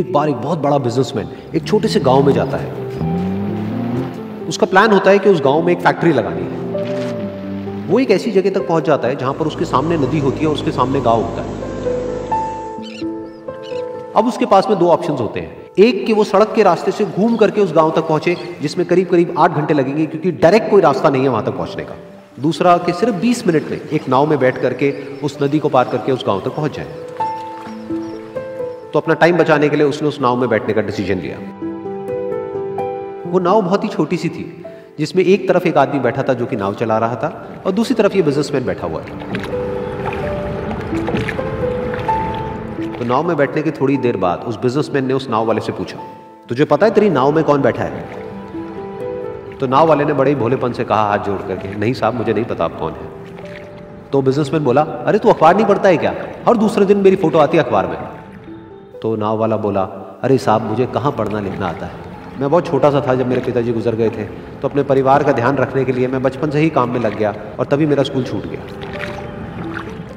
एक बार एक बहुत बड़ा बिजनेसमैन एक छोटे से गांव में जाता है। उसका प्लान होता है कि उस गांव में एक फैक्ट्री लगानी है। वो एक ऐसी जगह तक पहुंच जाता है जहां पर उसके सामने नदी होती है और उसके सामने गांव होता है। अब उसके पास में दो ऑप्शंस होते हैं। एक कि वो सड़क के रास्ते से घूम करके उस गांव तक पहुंचे, जिसमें करीब करीब 8 घंटे लगेंगे क्योंकि डायरेक्ट कोई रास्ता नहीं है वहां तक पहुंचने का। दूसरा कि सिर्फ 20 मिनट में एक नाव में बैठ करके उस नदी को पार करके उस गांव तक पहुंच जाए। तो अपना टाइम बचाने के लिए उसने उस नाव में बैठने का डिसीजन लिया। वो नाव बहुत ही छोटी सी थी, जिसमें एक तरफ एक आदमी बैठा था जो कि नाव चला रहा था और दूसरी तरफ ये बिजनेसमैन बैठा हुआ था। तो नाव में बैठने की थोड़ी देर बाद उस बिजनेसमैन ने उस नाव वाले से पूछा, तुझे पता है तेरी नाव में कौन बैठा है? तो नाव वाले ने बड़े ही भोलेपन से कहा हाथ जोड़ करके, नहीं साहब मुझे नहीं पता आप कौन है। तो बिजनेसमैन बोला, अरे तू अखबार नहीं पढ़ता है क्या? हर दूसरे दिन मेरी फोटो आती है अखबार में। तो नाव वाला बोला, अरे साहब मुझे कहाँ पढ़ना लिखना आता है, मैं बहुत छोटा सा था जब मेरे पिताजी गुजर गए थे, तो अपने परिवार का ध्यान रखने के लिए मैं बचपन से ही काम में लग गया और तभी मेरा स्कूल छूट गया।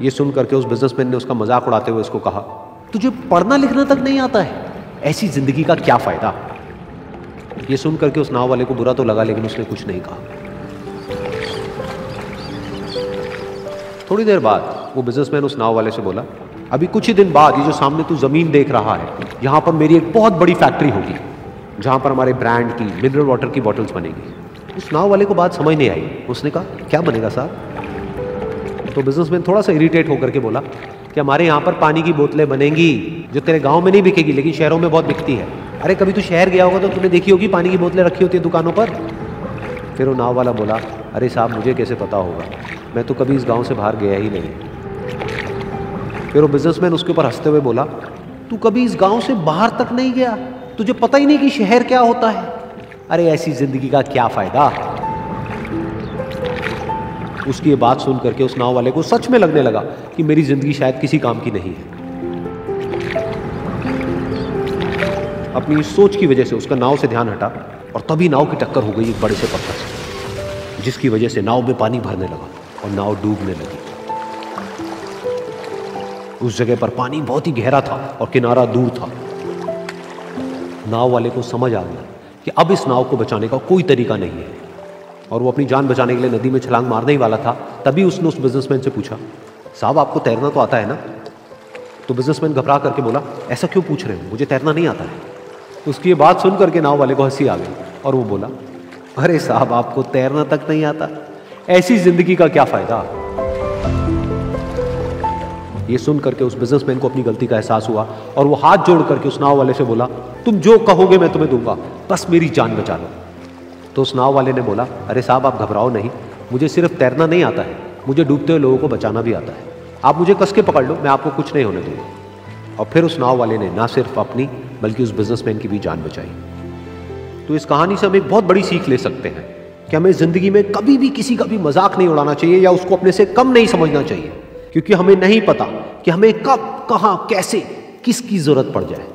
ये सुन करके उस बिजनेसमैन ने उसका मजाक उड़ाते हुए उसको कहा, तुझे पढ़ना लिखना तक नहीं आता है, ऐसी जिंदगी का क्या फायदा? ये सुन करके उस नाव वाले को बुरा तो लगा, लेकिन उसने कुछ नहीं कहा। थोड़ी देर बाद वो बिजनेसमैन उस नाव वाले से बोला, अभी कुछ ही दिन बाद ये जो सामने तू जमीन देख रहा है, यहां पर मेरी एक बहुत बड़ी फैक्ट्री होगी जहां पर हमारे ब्रांड की मिनरल वाटर की बॉटल्स बनेगी। उस नाव वाले को बात समझ नहीं आई। उसने कहा, क्या बनेगा साहब? तो बिजनेसमैन थोड़ा सा इरिटेट होकर के बोला कि हमारे यहाँ पर पानी की बोतलें बनेंगी जो तेरे गांव में नहीं बिकेगी लेकिन शहरों में बहुत बिकती है। अरे कभी तू शहर गया होगा तो तूने देखी होगी पानी की बोतलें रखी होती है दुकानों पर। फिर वो नाव वाला बोला, अरे साहब मुझे कैसे पता होगा, मैं तो कभी इस गाँव से बाहर गया ही नहीं। फिर वो बिजनेसमैन उसके ऊपर हंसते हुए बोला, तू कभी इस गांव से बाहर तक नहीं गया, तुझे पता ही नहीं कि शहर क्या होता है? अरे ऐसी जिंदगी का क्या फायदा? उसकी ये बात सुन करके उस नाव वाले को सच में लगने लगा कि मेरी जिंदगी शायद किसी काम की नहीं है। अपनी सोच की वजह से उसका नाव से ध्यान हटा और तभी नाव की टक्कर हो गई एक बड़े से पत्थर से, जिसकी वजह से नाव में पानी भरने लगा और नाव डूबने लगी। उस जगह पर पानी बहुत ही गहरा था और किनारा दूर था। नाव वाले को समझ आ गया कि अब इस नाव को बचाने का कोई तरीका नहीं है और वो अपनी जान बचाने के लिए नदी में छलांग मारने ही वाला था। तभी उसने उस बिजनेसमैन से पूछा, साहब आपको तैरना तो आता है ना? तो बिजनेसमैन घबरा करके बोला, ऐसा क्यों पूछ रहे हो, मुझे तैरना नहीं आता है। उसकी ये बात सुन करके नाव वाले को हंसी आ गई और वो बोला, अरे साहब आपको तैरना तक नहीं आता, ऐसी जिंदगी का क्या फायदा? ये सुन करके उस बिजनेसमैन को अपनी गलती का एहसास हुआ और वो हाथ जोड़ करके उस नाव वाले से बोला, तुम जो कहोगे मैं तुम्हें दूंगा, बस मेरी जान बचा लो। तो उस नाव वाले ने बोला, अरे साहब आप घबराओ नहीं, मुझे सिर्फ तैरना नहीं आता है, मुझे डूबते हुए लोगों को बचाना भी आता है। आप मुझे कस के पकड़ लो, मैं आपको कुछ नहीं होने दूंगा। और फिर उस नाव वाले ने ना सिर्फ अपनी बल्कि उस बिजनेसमैन की भी जान बचाई। तो इस कहानी से हम एक बहुत बड़ी सीख ले सकते हैं कि हमें जिंदगी में कभी भी किसी का भी मजाक नहीं उड़ाना चाहिए या उसको अपने से कम नहीं समझना चाहिए, क्योंकि हमें नहीं पता कि हमें कब, कहां, कैसे, किसकी जरूरत पड़ जाए।